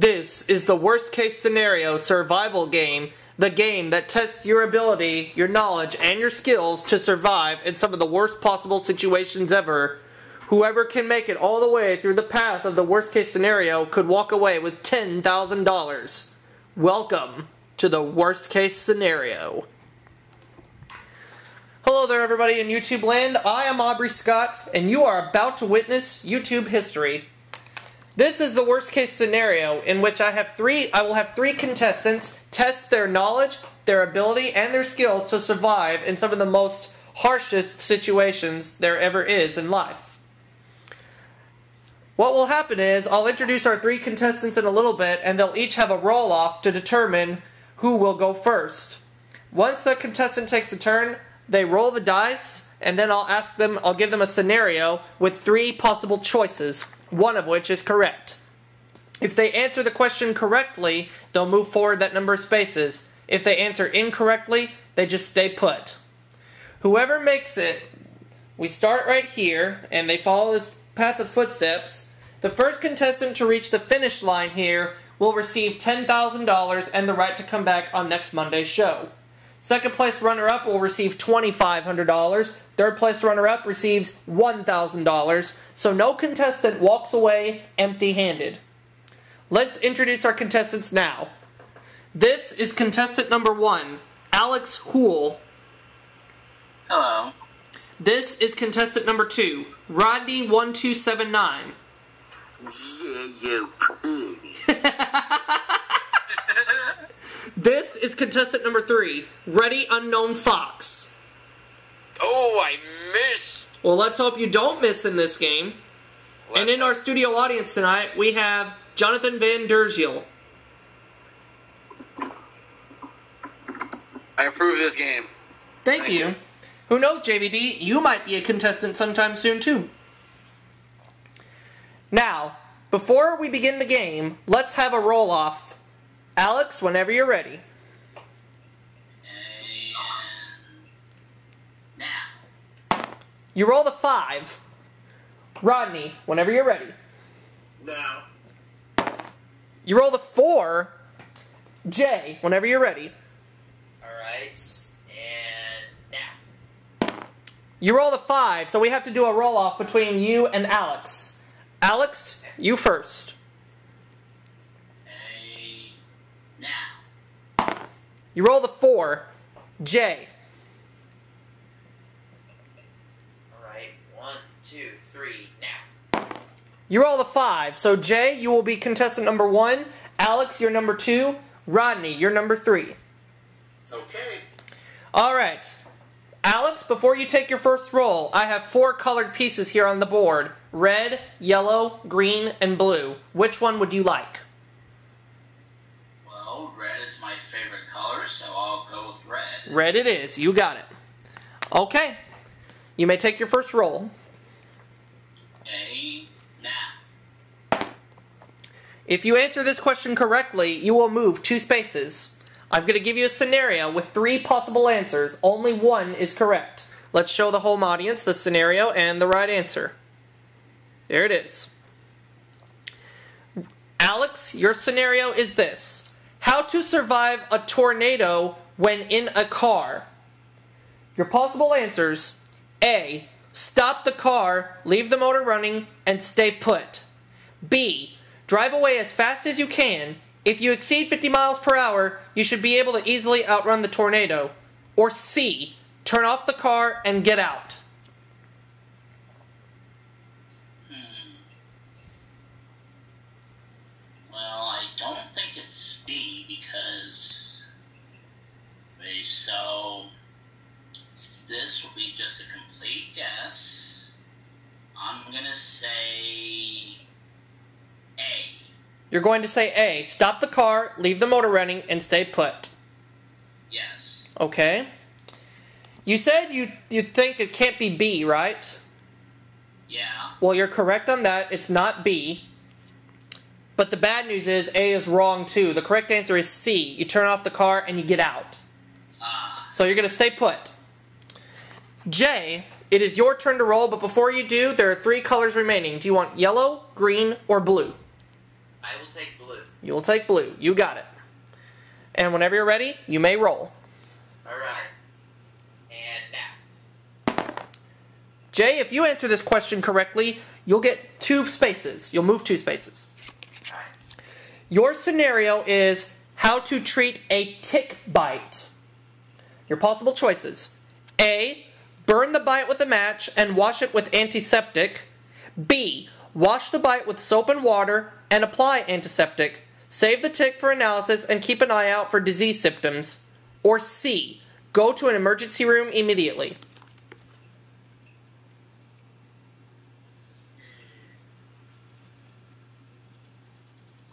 This is the worst case scenario survival game, the game that tests your ability, your knowledge, and your skills to survive in some of the worst possible situations ever. Whoever can make it all the way through the path of the worst case scenario could walk away with $10,000. Welcome to the worst case scenario. Hello there everybody in YouTube land, I am Aubrey Scott, and you are about to witness YouTube history. This is the worst case scenario in which I will have three contestants test their knowledge, their ability, and their skills to survive in some of the most harshest situations there ever is in life. What will happen is, I'll introduce our three contestants in a little bit, and they'll each have a roll-off to determine who will go first. Once the contestant takes a turn, they roll the dice, and then I'll give them a scenario with three possible choices, one of which is correct. If they answer the question correctly, they'll move forward that number of spaces. If they answer incorrectly, they just stay put. Whoever makes it, we start right here, and they follow this path of footsteps. The first contestant to reach the finish line here will receive $10,000 and the right to come back on next Monday's show. Second place runner-up will receive $2,500. Third place runner-up receives $1,000. So no contestant walks away empty-handed. Let's introduce our contestants now. This is contestant number 1, Alex Houle. Hello. This is contestant number 2, Rodney1279. Yeah, you pretty. This is contestant number 3, readyunknownfox. Oh, I missed. Well, let's hope you don't miss in this game. And in our studio audience tonight, we have Jonathan Van Derziel. I approve this game. Thank you. Who knows, JVD, you might be a contestant sometime soon, too. Now, before we begin the game, let's have a roll-off. Alex, whenever you're ready. And now. You roll the 5. Rodney, whenever you're ready. Now. You roll the 4. Jay, whenever you're ready. Alright, and now. You roll the 5, so we have to do a roll-off between you and Alex. Alex, you first. Now. You roll the 4. Jay. Alright, 1, 2, 3, now. You roll the 5, so Jay, you will be contestant number 1. Alex, you're number 2. Rodney, you're number 3. Okay. Alright. Alex, before you take your first roll, I have 4 colored pieces here on the board. Red, yellow, green, and blue. Which one would you like? Well, red is my favorite color, so I'll go with red. Red it is. You got it. Okay. You may take your first roll. Okay, now. If you answer this question correctly, you will move 2 spaces. I'm going to give you a scenario with 3 possible answers. Only one is correct. Let's show the home audience the scenario and the right answer. There it is. Alex, your scenario is this. How to survive a tornado when in a car. Your possible answers: A. Stop the car, leave the motor running, and stay put. B. Drive away as fast as you can. If you exceed 50 miles per hour, you should be able to easily outrun the tornado. Or C. Turn off the car and get out. Well, I don't think it's B because... Okay, so... This will be just a complete guess. I'm gonna say... A. You're going to say A. Stop the car, leave the motor running, and stay put. Yes. Okay. You said you think it can't be B, right? Yeah. Well, you're correct on that. It's not B. But the bad news is A is wrong too. The correct answer is C. You turn off the car and you get out. So you're going to stay put. Jay, it is your turn to roll, but before you do, there are 3 colors remaining. Do you want yellow, green, or blue? I will take blue. You will take blue. You got it. And whenever you're ready, you may roll. Alright. And now. Jay, if you answer this question correctly, you'll get 2 spaces. You'll move 2 spaces. Alright. Your scenario is how to treat a tick bite. Your possible choices. A, burn the bite with a match and wash it with antiseptic. B, wash the bite with soap and water and apply antiseptic. Save the tick for analysis and keep an eye out for disease symptoms. Or C, go to an emergency room immediately.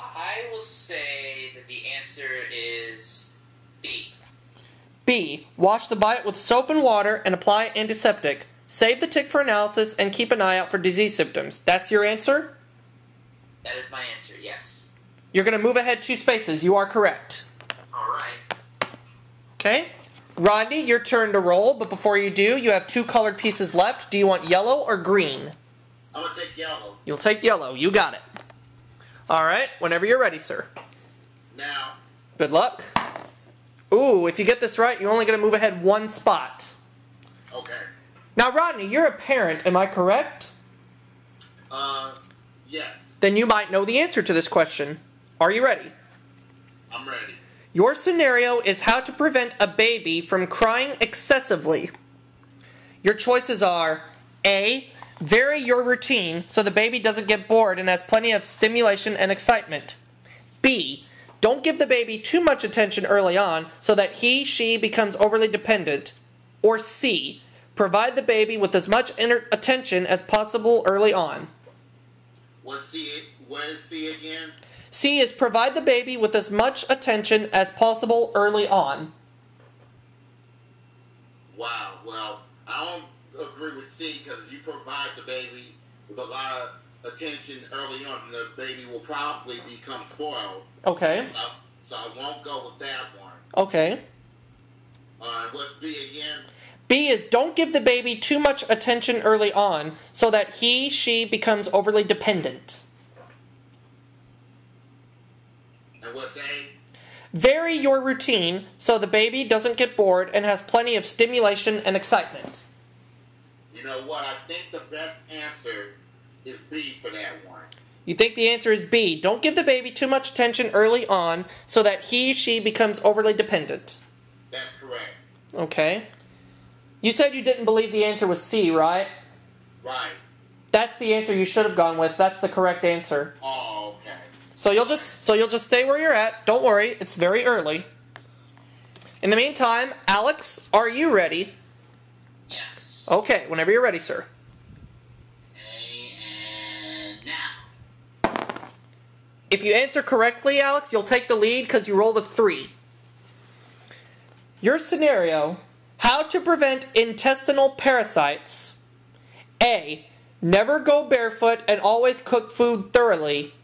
I will say that the answer is B. B, wash the bite with soap and water and apply antiseptic. Save the tick for analysis and keep an eye out for disease symptoms. That's your answer? That is my answer, yes. You're going to move ahead 2 spaces. You are correct. Alright. Okay. Rodney, your turn to roll, but before you do, you have 2 colored pieces left. Do you want yellow or green? I'm going to take yellow. You'll take yellow. You got it. Alright, whenever you're ready, sir. Now. Good luck. Ooh, if you get this right, you're only going to move ahead 1 spot. Okay. Now, Rodney, you're a parent, am I correct? Yes. Then you might know the answer to this question. Are you ready? I'm ready. Your scenario is how to prevent a baby from crying excessively. Your choices are A, vary your routine so the baby doesn't get bored and has plenty of stimulation and excitement. B, don't give the baby too much attention early on so that she becomes overly dependent. Or C, provide the baby with as much attention as possible early on. What is C again? C is provide the baby with as much attention as possible early on. Wow, well, I don't agree with C because you provide the baby with a lot of attention early on, the baby will probably become spoiled. Okay. So I won't go with that one. Okay. What's B again? B is don't give the baby too much attention early on so that she becomes overly dependent. And what's A? Vary your routine so the baby doesn't get bored and has plenty of stimulation and excitement. You know what? I think the best answer is B for that one. You think the answer is B. Don't give the baby too much attention early on so that she becomes overly dependent. That's correct. Okay. You said you didn't believe the answer was C, right? Right. That's the answer you should have gone with. That's the correct answer. Oh, okay. So you'll just stay where you're at. Don't worry, it's very early. In the meantime, Alex, are you ready? Yes. Okay, whenever you're ready, sir. Okay, and now. If you answer correctly, Alex, you'll take the lead because you rolled a 3. Your scenario, how to prevent intestinal parasites. A, never go barefoot and always cook food thoroughly.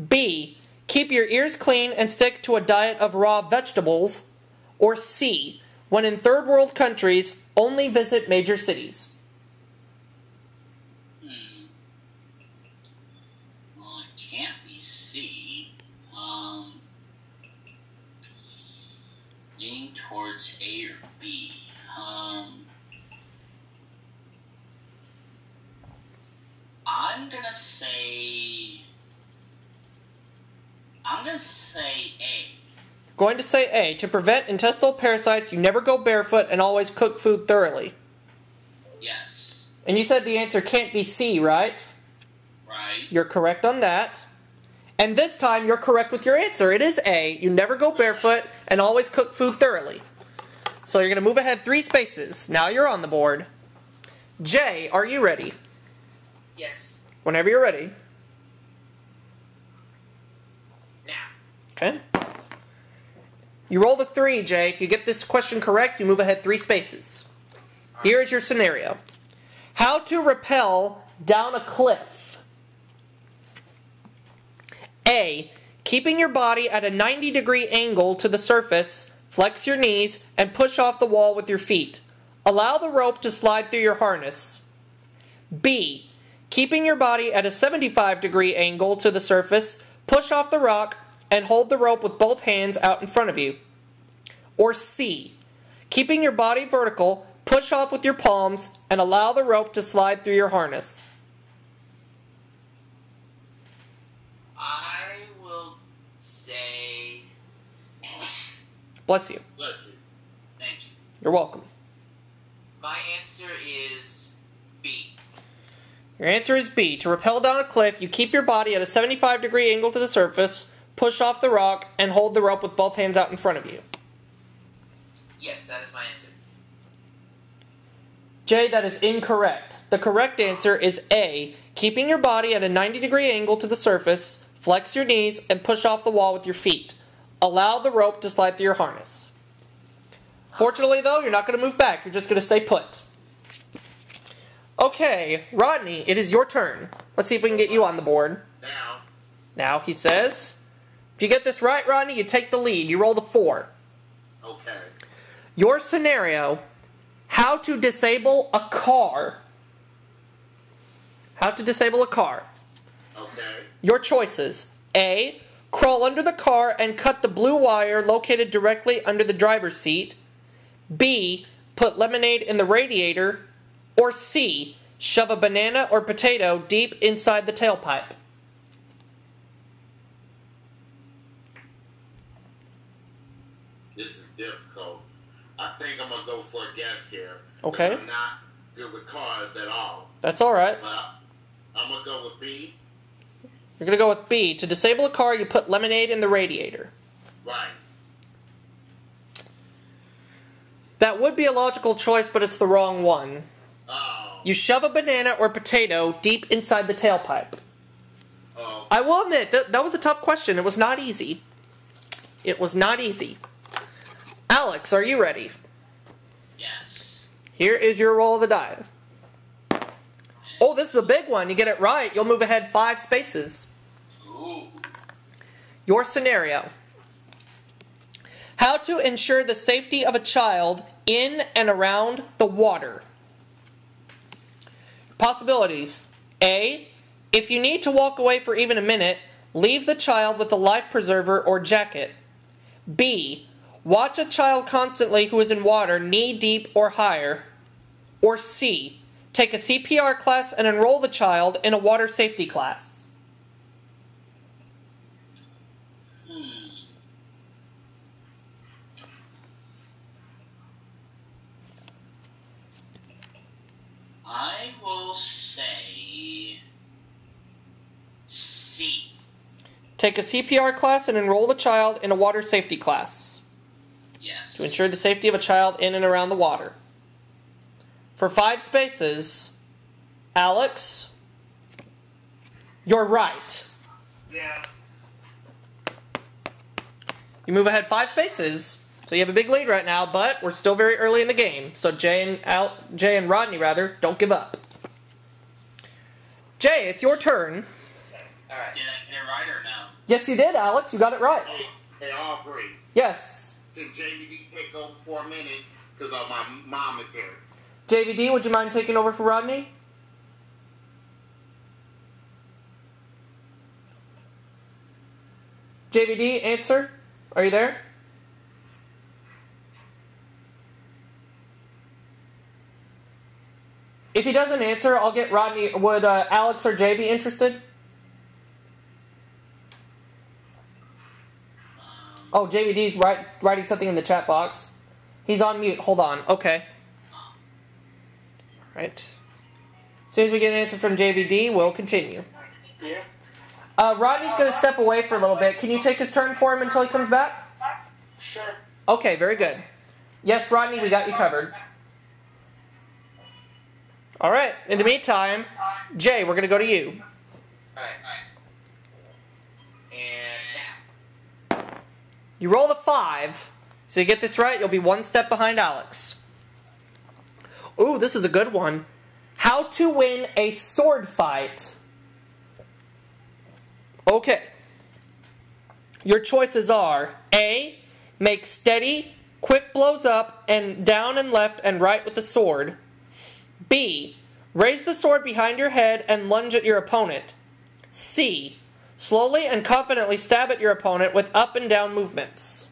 B, keep your ears clean and stick to a diet of raw vegetables. Or C, when in third world countries, only visit major cities. Well, it can't be C. Leaning towards A or B. I'm gonna say A. Going to say A, to prevent intestinal parasites, you never go barefoot and always cook food thoroughly. Yes. And you said the answer can't be C, right? Right. You're correct on that. And this time, you're correct with your answer. It is A. You never go barefoot and always cook food thoroughly. So you're going to move ahead 3 spaces. Now you're on the board. Jay, are you ready? Yes. Whenever you're ready. Now. Okay. You rolled a 3, Jay. If you get this question correct, you move ahead 3 spaces. Here is your scenario. How to rappel down a cliff. A, keeping your body at a 90-degree angle to the surface, flex your knees, and push off the wall with your feet. Allow the rope to slide through your harness. B, keeping your body at a 75-degree angle to the surface, push off the rock, and hold the rope with both hands out in front of you. Or C, keeping your body vertical, push off with your palms, and allow the rope to slide through your harness. I will say... Bless you. Bless you. Thank you. You're welcome. My answer is B. Your answer is B. To rappel down a cliff, you keep your body at a 75-degree angle to the surface, push off the rock, and hold the rope with both hands out in front of you. Yes, that is my answer. Jay, that is incorrect. The correct answer is A. Keeping your body at a 90-degree angle to the surface, flex your knees, and push off the wall with your feet. Allow the rope to slide through your harness. Fortunately, though, you're not going to move back. You're just going to stay put. Okay, Rodney, it is your turn. Let's see if we can get you on the board. Now, he says, if you get this right, Rodney, you take the lead. You roll the 4. Okay. Your scenario, how to disable a car. How to disable a car. Okay. Your choices. A, crawl under the car and cut the blue wire located directly under the driver's seat. B, put lemonade in the radiator. Or C, shove a banana or potato deep inside the tailpipe. This is difficult. I think I'm going to go for a guess here. Okay. I'm not good with cars at all. That's alright. But I'm going to go with B. You're going to go with B. To disable a car, you put lemonade in the radiator. Right. That would be a logical choice, but it's the wrong one. Oh. You shove a banana or potato deep inside the tailpipe. Oh. I will admit, that was a tough question. It was not easy. It was not easy. Alex, are you ready? Yes. Here is your roll of the die. Oh, this is a big one. You get it right, you'll move ahead 5 spaces. Ooh. Your scenario. How to ensure the safety of a child in and around the water. Possibilities. A, if you need to walk away for even a minute, leave the child with a life preserver or jacket. B, watch a child constantly who is in water knee deep or higher. Or C, take a CPR class and enroll the child in a water safety class. I will say C. Take a CPR class and enroll the child in a water safety class. Yes. To ensure the safety of a child in and around the water. For 5 spaces, Alex, you're right. Yeah. You move ahead 5 spaces, so you have a big lead right now, but we're still very early in the game. So Jay and Rodney, don't give up. Jay, it's your turn. Alright. Did I get it right or no? Yes, you did, Alex. You got it right. Hey, Aubrey. Yes. Can JVD take over for a minute? Because my mom is here. JVD, would you mind taking over for Rodney? JVD, answer. Are you there? If he doesn't answer, I'll get Rodney. Would Alex or Jay be interested? Oh, JVD's writing something in the chat box. He's on mute. Hold on. Okay. Right. As soon as we get an answer from JVD, we'll continue. Yeah. Rodney's going to step away for a little bit. Can you take his turn for him until he comes back? Sure. Okay, very good. Yes, Rodney, we got you covered. All right. In the meantime, Jay, we're going to go to you. Alright. And now. You roll the 5, so you get this right, you'll be 1 step behind Alex. Ooh, this is a good one. How to win a sword fight. Okay. Your choices are A, make steady, quick blows up and down and left and right with the sword. B, raise the sword behind your head and lunge at your opponent. C, Slowly and confidently stab at your opponent with up and down movements.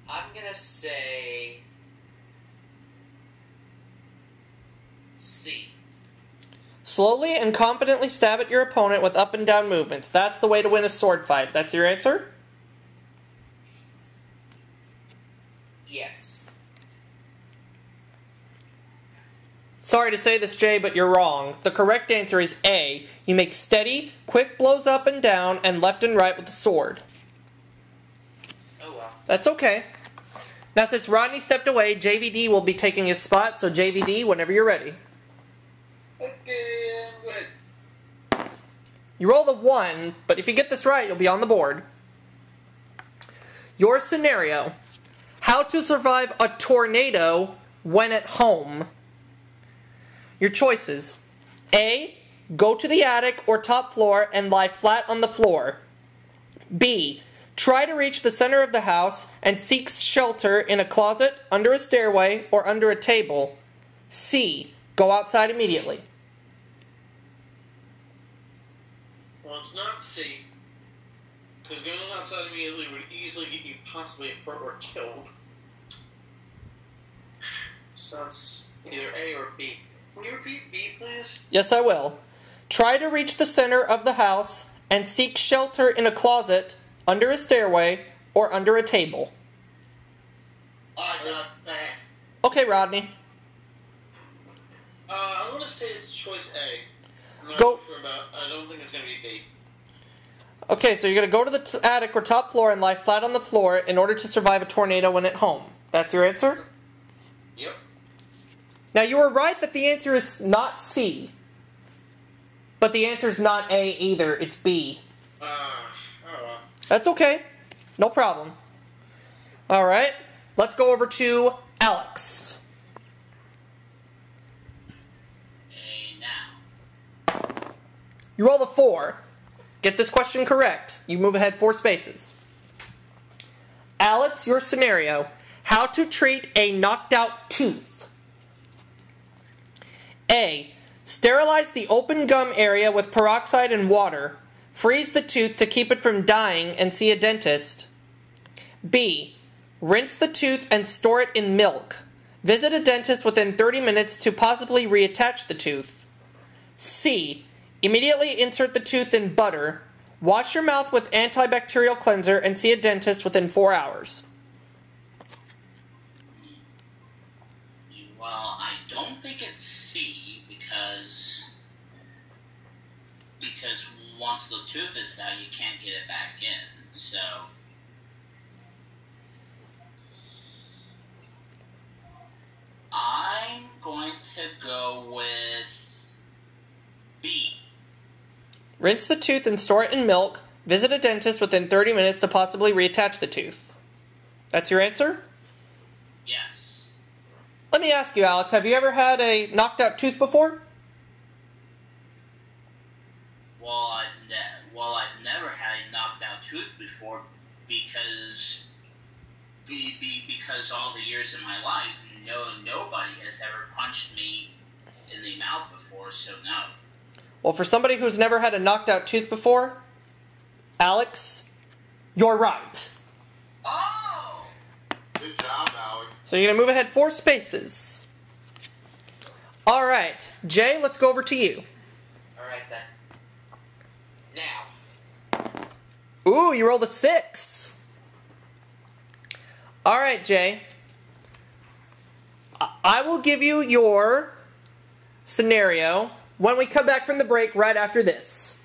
I'm gonna say C. Slowly and confidently stab at your opponent with up and down movements. That's the way to win a sword fight. That's your answer? Yes. Sorry to say this, Jay, but you're wrong. The correct answer is A. You make steady, quick blows up and down and left and right with the sword. Oh well. That's okay. Now, since Rodney stepped away, JVD will be taking his spot, so JVD, whenever you're ready. Okay, I'm good. You roll the 1, but if you get this right, you'll be on the board. Your scenario: how to survive a tornado when at home. Your choices: A. Go to the attic or top floor and lie flat on the floor. B. Try to reach the center of the house and seek shelter in a closet, under a stairway, or under a table. C. Go outside immediately. Well, it's not C, because going outside immediately would easily get you possibly hurt or killed. So it's either A or B. Can you repeat B, please? Yes, I will. Try to reach the center of the house and seek shelter in a closet, under a stairway, or under a table. I got that. Okay, Rodney. I'm going to say it's choice A. I'm not Go. sure about. I don't think it's going to be B. Okay, so you're going to go to the attic or top floor and lie flat on the floor in order to survive a tornado when at home. That's your answer? Yep. Now, you were right that the answer is not C. But the answer is not A either. It's B. Oh well. That's okay. No problem. Alright, let's go over to Alex. A now. You roll a 4. Get this question correct. You move ahead 4 spaces. Alex, your scenario: how to treat a knocked out tooth. A. Sterilize the open gum area with peroxide and water. Freeze the tooth to keep it from dying and see a dentist. B. Rinse the tooth and store it in milk. Visit a dentist within 30 minutes to possibly reattach the tooth. C. Immediately insert the tooth in butter. Wash your mouth with antibacterial cleanser and see a dentist within 4 hours. Well, I don't think it's C because once the tooth is out, you can't get it back in. So I'm going to go with B. Rinse the tooth and store it in milk. Visit a dentist within 30 minutes to possibly reattach the tooth. That's your answer? Yes. Let me ask you, Alex, have you ever had a knocked out tooth before? Well, I've never had a knocked out tooth before because all the years of my life, nobody has ever punched me in the mouth before, so no. Well, for somebody who's never had a knocked out tooth before, Alex, you're right. Oh! Good job, Alex. So you're going to move ahead 4 spaces. Alright, Jay, let's go over to you. Alright then. Now. Ooh, you rolled a 6. Alright, Jay. I will give you your scenario when we come back from the break right after this.